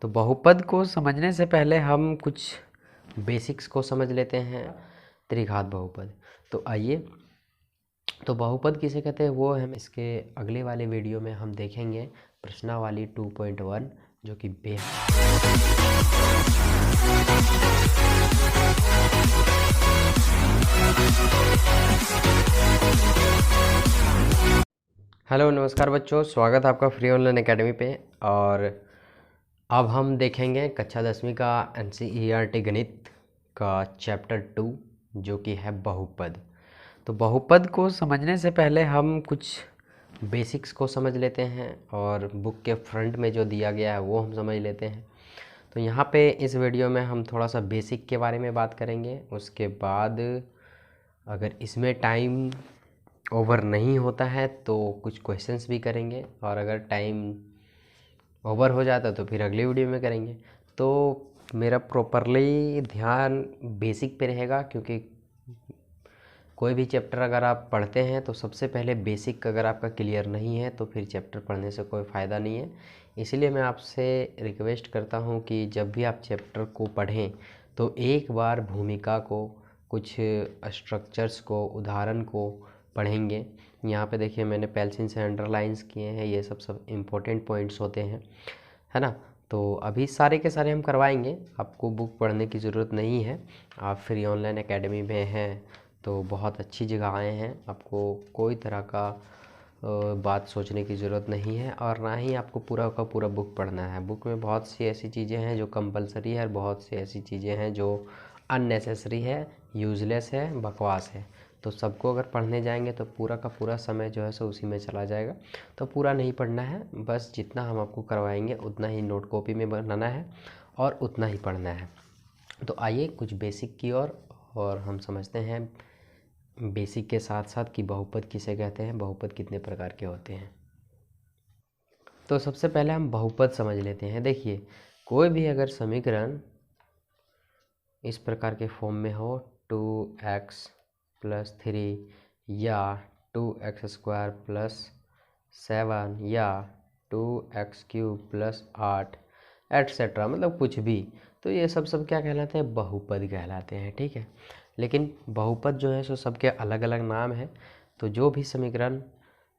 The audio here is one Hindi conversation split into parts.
तो बहुपद को समझने से पहले हम कुछ बेसिक्स को समझ लेते हैं। त्रिघात बहुपद। तो आइए, तो बहुपद किसे कहते हैं वो हम इसके अगले वाले वीडियो में हम देखेंगे, प्रश्नावली 2.1, जो कि हेलो नमस्कार बच्चों, स्वागत है आपका फ्री ऑनलाइन एकेडमी पे। और अब हम देखेंगे कक्षा 10वीं का NCERT गणित का चैप्टर 2, जो कि है बहुपद। तो बहुपद को समझने से पहले हम कुछ बेसिक्स को समझ लेते हैं और बुक के फ्रंट में जो दिया गया है वो हम समझ लेते हैं। तो यहाँ पे इस वीडियो में हम थोड़ा सा बेसिक के बारे में बात करेंगे। उसके बाद अगर इसमें टाइम ओवर नहीं होता है तो कुछ क्वेश्चंस भी करेंगे, और अगर टाइम ओवर हो जाता तो फिर अगली वीडियो में करेंगे। तो मेरा प्रॉपरली ध्यान बेसिक पे रहेगा, क्योंकि कोई भी चैप्टर अगर आप पढ़ते हैं तो सबसे पहले बेसिक अगर आपका क्लियर नहीं है तो फिर चैप्टर पढ़ने से कोई फ़ायदा नहीं है। इसलिए मैं आपसे रिक्वेस्ट करता हूं कि जब भी आप चैप्टर को पढ़ें तो एक बार भूमिका को, कुछ स्ट्रक्चर्स को, उदाहरण को पढ़ेंगे। यहाँ पे देखिए मैंने पेंसिल से अंडरलाइंस किए हैं, ये सब इम्पोर्टेंट पॉइंट्स होते हैं, है ना। तो अभी सारे के सारे हम करवाएंगे, आपको बुक पढ़ने की ज़रूरत नहीं है। आप फ्री ऑनलाइन एकेडमी में हैं तो बहुत अच्छी जगह आए हैं, आपको कोई तरह का बात सोचने की ज़रूरत नहीं है, और ना ही आपको पूरा का पूरा बुक पढ़ना है। बुक में बहुत सी ऐसी चीज़ें हैं जो कंपलसरी है, और बहुत सी ऐसी चीज़ें हैं जो अननेसेसरी है, यूज़लेस है, बकवास है। तो सबको अगर पढ़ने जाएंगे तो पूरा का पूरा समय जो है सो उसी में चला जाएगा। तो पूरा नहीं पढ़ना है, बस जितना हम आपको करवाएंगे उतना ही नोट कॉपी में बनाना है और उतना ही पढ़ना है। तो आइए कुछ बेसिक की ओर और हम समझते हैं बेसिक के साथ साथ कि बहुपद किसे कहते हैं, बहुपद कितने प्रकार के होते हैं। तो सबसे पहले हम बहुपद समझ लेते हैं। देखिए, कोई भी अगर समीकरण इस प्रकार के फॉर्म में हो, 2x + 3 या 2x² + 7 या 2x³ + 8 एट्सेट्रा, मतलब कुछ भी, तो ये सब क्या कहलाते हैं, बहुपद कहलाते हैं। ठीक है, लेकिन बहुपद जो है सो सबके अलग अलग नाम है। तो जो भी समीकरण,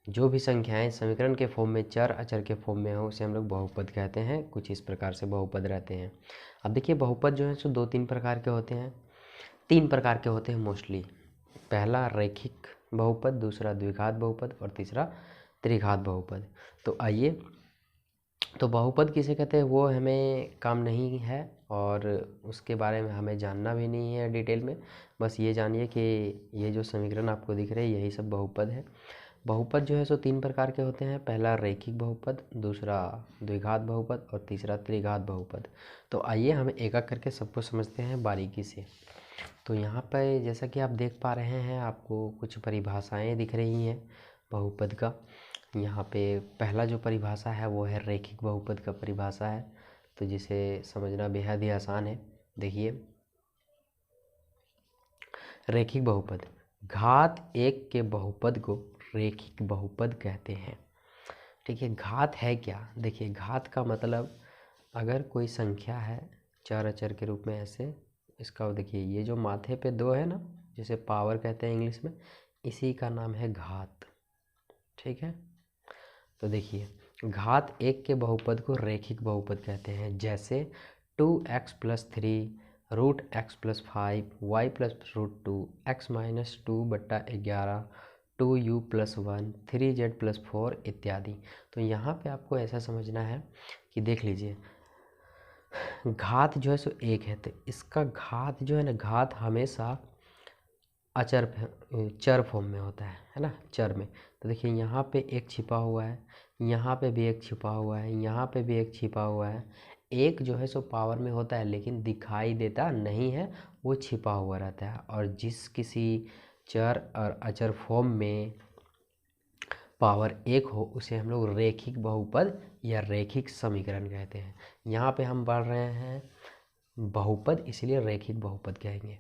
जो भी संख्याएं समीकरण के फॉर्म में, चर अचर के फॉर्म में हो, उसे हम लोग बहुपद कहते हैं। कुछ इस प्रकार से बहुपद रहते हैं। अब देखिए, बहुपद जो है सो 2-3 प्रकार के होते हैं, 3 प्रकार के होते हैं मोस्टली। पहला रैखिक बहुपद, दूसरा द्विघात बहुपद और तीसरा त्रिघात बहुपद। तो आइए, तो बहुपद किसे कहते हैं वो हमें काम नहीं है, और उसके बारे में हमें जानना भी नहीं है डिटेल में। बस ये जानिए कि ये जो समीकरण आपको दिख रहे हैं यही सब बहुपद है। बहुपद जो है सो 3 प्रकार के होते हैं। पहला रैखिक बहुपद, दूसरा द्विघात बहुपद और तीसरा त्रिघात बहुपद। तो आइए हम एक एक करके सबको समझते हैं बारीकी से। तो यहाँ पर जैसा कि आप देख पा रहे हैं, आपको कुछ परिभाषाएं दिख रही हैं बहुपद का। यहाँ पे पहला जो परिभाषा है वो है रैखिक बहुपद का परिभाषा है, तो जिसे समझना बेहद ही आसान है। देखिए, रैखिक बहुपद, घात 1 के बहुपद को रैखिक बहुपद कहते हैं। ठीक है, घात है क्या? देखिए, घात का मतलब अगर कोई संख्या है चर अचर के रूप में, ऐसे इसका देखिए, ये जो माथे पे 2 है ना, जिसे पावर कहते हैं इंग्लिश में, इसी का नाम है घात। ठीक है, तो देखिए, घात 1 के बहुपद को रैखिक बहुपद कहते हैं। जैसे 2x + 3 √x + 5 y + √2 x - 2/11 2u + 1 3z + 4 इत्यादि। तो यहाँ पे आपको ऐसा समझना है कि देख लीजिए, घात जो है सो 1 है, तो इसका घात जो है ना, घात हमेशा अचर चर फॉर्म में होता है ना, चर में। तो देखिए, यहाँ पे 1 छिपा हुआ है, यहाँ पे भी 1 छिपा हुआ है, यहाँ पे भी 1 छिपा हुआ है। 1 जो है सो पावर में होता है लेकिन दिखाई देता नहीं है, वो छिपा हुआ रहता है। और जिस किसी चर और अचर फॉर्म में पावर 1 हो उसे हम लोग रैखिक बहुपद या रैखिक समीकरण कहते हैं। यहाँ पे हम पढ़ रहे हैं बहुपद, इसलिए रैखिक बहुपद कहेंगे।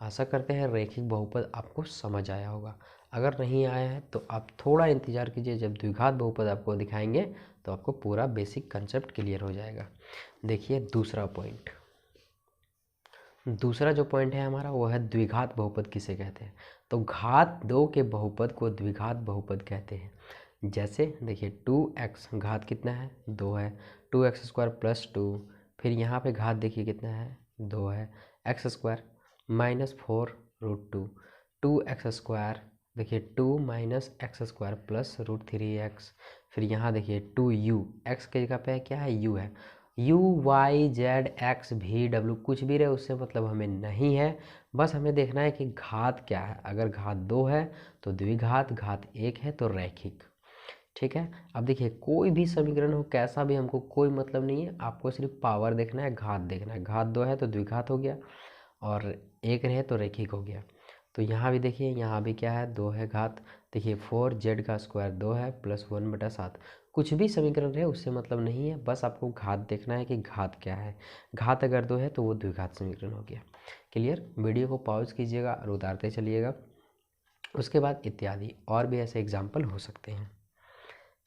आशा करते हैं रैखिक बहुपद आपको समझ आया होगा। अगर नहीं आया है तो आप थोड़ा इंतज़ार कीजिए, जब द्विघात बहुपद आपको दिखाएंगे तो आपको पूरा बेसिक कंसेप्ट क्लियर हो जाएगा। देखिए दूसरा पॉइंट, दूसरा जो पॉइंट है हमारा वो है द्विघात बहुपद किसे कहते हैं। तो घात 2 के बहुपद को द्विघात बहुपद कहते हैं। जैसे देखिए 2x, घात कितना है 2 है, 2x² + 2, फिर यहाँ पे घात देखिए कितना है 2 है, x² -4√2, 2x², देखिए 2 -x² + √3x, फिर यहाँ देखिए 2u, x के जगह पे क्या है u है, u y z x v w कुछ भी रहे उससे मतलब हमें नहीं है, बस हमें देखना है कि घात क्या है। अगर घात 2 है तो द्विघात, घात 1 है तो रैखिक। ठीक है, अब देखिए कोई भी समीकरण हो कैसा भी, हमको कोई मतलब नहीं है, आपको सिर्फ पावर देखना है, घात देखना है। घात 2 है तो द्विघात हो गया और 1 रहे तो रैखिक हो गया। तो यहाँ भी देखिए, यहाँ भी क्या है 2 है घात, देखिए 4z² 2 है +1/7, कुछ भी समीकरण रहे उससे मतलब नहीं है, बस आपको घात देखना है कि घात क्या है। घात अगर 2 है तो वो द्विघात समीकरण हो गया। क्लियर। वीडियो को पॉज कीजिएगा और उतारते चलिएगा, उसके बाद इत्यादि और भी ऐसे एग्जाम्पल हो सकते हैं।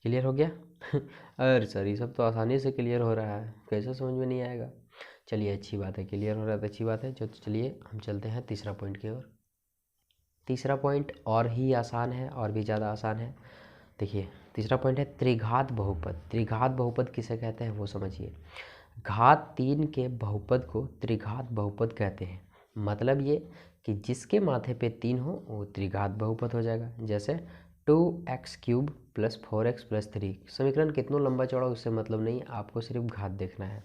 क्लियर हो गया अरे सर ये सब तो आसानी से क्लियर हो रहा है, कैसे समझ में नहीं आएगा। चलिए अच्छी बात है, क्लियर हो रहा है तो अच्छी बात है। चलिए हम चलते हैं तीसरा पॉइंट की ओर। तीसरा पॉइंट और ही आसान है, और भी ज़्यादा आसान है। देखिए तीसरा पॉइंट है त्रिघात बहुपद। त्रिघात बहुपद किसे कहते हैं वो समझिए। घात 3 के बहुपद को त्रिघात बहुपद कहते हैं। मतलब ये कि जिसके माथे पे 3 हो वो त्रिघात बहुपद हो जाएगा। जैसे 2x³ + 4x + 3, समीकरण कितना लंबा चौड़ा उससे मतलब नहीं, आपको सिर्फ घात देखना है।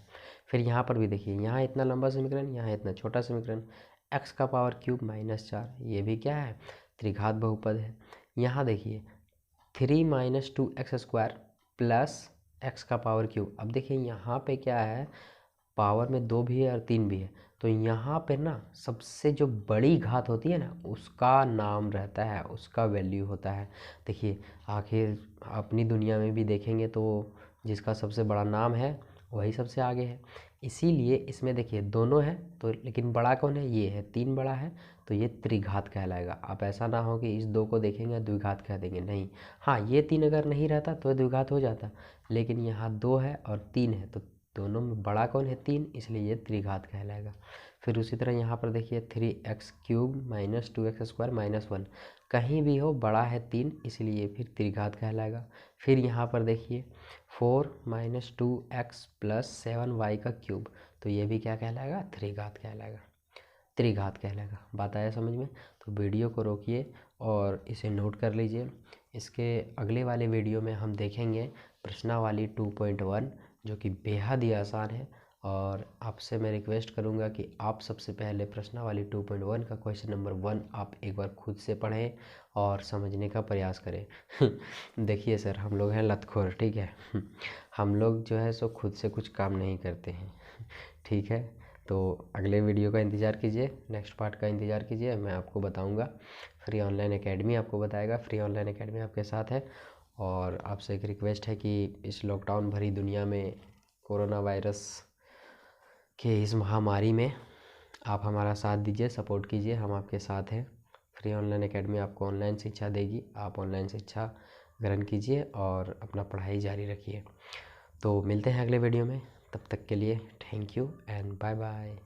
फिर यहाँ पर भी देखिए, यहाँ इतना लंबा समीकरण, यहाँ इतना छोटा समीकरण, x³ -4, ये भी क्या है त्रिघात बहुपद है। यहाँ देखिए 3 - 2x² + x³। अब देखिए यहाँ पे क्या है, पावर में 2 भी है और 3 भी है, तो यहाँ पे ना सबसे जो बड़ी घात होती है ना उसका नाम रहता है, उसका वैल्यू होता है। देखिए आखिर अपनी दुनिया में भी देखेंगे तो जिसका सबसे बड़ा नाम है वही सबसे आगे है। इसीलिए इसमें देखिए दोनों है तो, लेकिन बड़ा कौन है, ये है, 3 बड़ा है तो ये त्रिघात कहलाएगा। आप ऐसा ना हो कि इस 2 को देखेंगे द्विघात कह देंगे, नहीं। हाँ ये 3 अगर नहीं रहता तो द्विघात हो जाता, लेकिन यहाँ 2 है और 3 है तो दोनों में बड़ा कौन है 3, इसलिए ये त्रिघात कहलाएगा। फिर उसी तरह यहाँ पर देखिए 3x³ - 2x² - 1, कहीं भी हो बड़ा है 3 इसलिए फिर त्रिघात कहलाएगा। फिर यहाँ पर देखिए 4 - 2x + 7y³, तो ये भी क्या कहलाएगा त्रिघात कहलाएगा, त्रिघात कहलाएगा। बात आया समझ में। तो वीडियो को रोकिए और इसे नोट कर लीजिए। इसके अगले वाले वीडियो में हम देखेंगे प्रश्नावली 2.1 जो कि बेहद ही आसान है, और आपसे मैं रिक्वेस्ट करूंगा कि आप सबसे पहले प्रश्नावली 2.1 का क्वेश्चन नंबर 1 आप एक बार खुद से पढ़ें और समझने का प्रयास करें देखिए सर हम लोग हैं लतखोर, ठीक है हम लोग जो है सो खुद से कुछ काम नहीं करते हैं ठीक है। तो अगले वीडियो का इंतज़ार कीजिए, नेक्स्ट पार्ट का इंतज़ार कीजिए, मैं आपको बताऊंगा। फ्री ऑनलाइन एकेडमी आपको बताएगा, फ्री ऑनलाइन एकेडमी आपके साथ है। और आपसे एक रिक्वेस्ट है कि इस लॉकडाउन भरी दुनिया में, कोरोना वायरस के इस महामारी में आप हमारा साथ दीजिए, सपोर्ट कीजिए, हम आपके साथ हैं। फ्री ऑनलाइन एकेडमी आपको ऑनलाइन शिक्षा देगी, आप ऑनलाइन शिक्षा ग्रहण कीजिए और अपना पढ़ाई जारी रखिए। तो मिलते हैं अगले वीडियो में, तब तक के लिए thank you and bye bye.